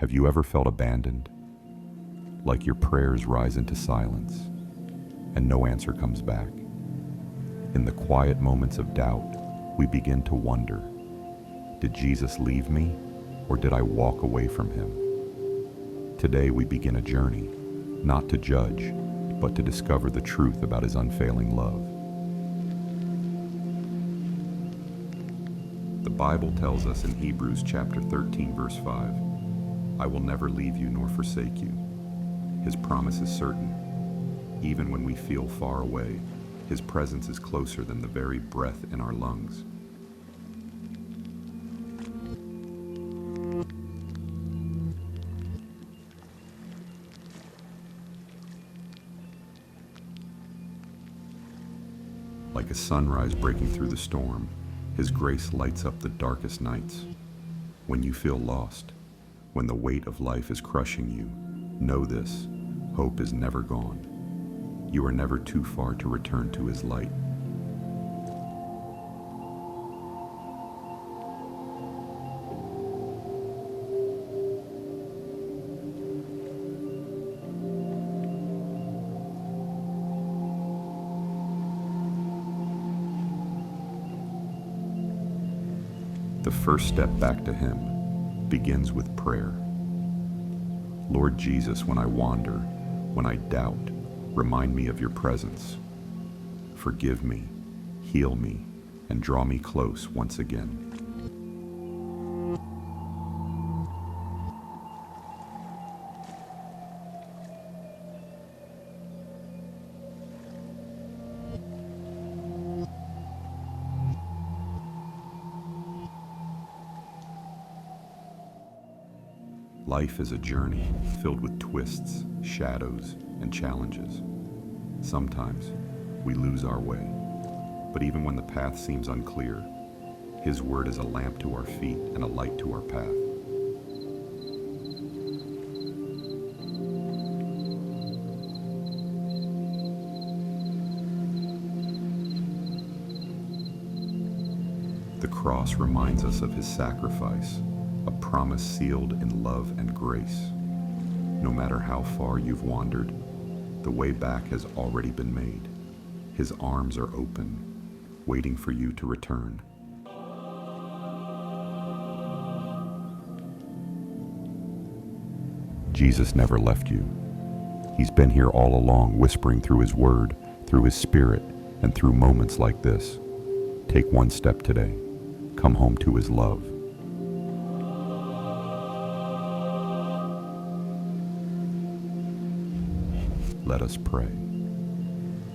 Have you ever felt abandoned? Like your prayers rise into silence, and no answer comes back. In the quiet moments of doubt, we begin to wonder, did Jesus leave me, or did I walk away from him? Today we begin a journey, not to judge, but to discover the truth about his unfailing love. The Bible tells us in Hebrews chapter 13, verse 5, I will never leave you nor forsake you. His promise is certain. Even when we feel far away, his presence is closer than the very breath in our lungs. Like a sunrise breaking through the storm, his grace lights up the darkest nights. When you feel lost, when the weight of life is crushing you, know this: hope is never gone. You are never too far to return to his light. The first step back to him begins with prayer. Lord Jesus, when I wander, when I doubt, remind me of your presence. Forgive me, heal me, and draw me close once again. Life is a journey filled with twists, shadows, and challenges. Sometimes we lose our way, but even when the path seems unclear, his word is a lamp to our feet and a light to our path. The cross reminds us of his sacrifice, a promise sealed in love and grace. No matter how far you've wandered, the way back has already been made. His arms are open, waiting for you to return. Jesus never left you. He's been here all along, whispering through his word, through his spirit, and through moments like this. Take one step today. Come home to his love. Let us pray.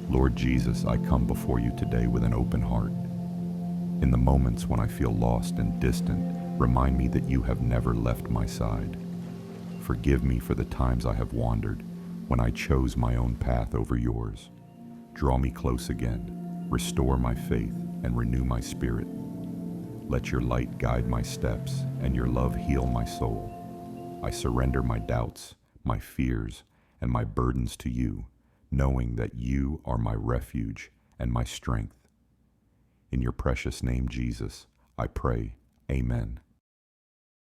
Lord Jesus, I come before you today with an open heart. In the moments when I feel lost and distant, remind me that you have never left my side. Forgive me for the times I have wandered, when I chose my own path over yours. Draw me close again, restore my faith, and renew my spirit. Let your light guide my steps, and your love heal my soul. I surrender my doubts, my fears, and my burdens to you, knowing that you are my refuge and my strength. In your precious name, Jesus, I pray, Amen.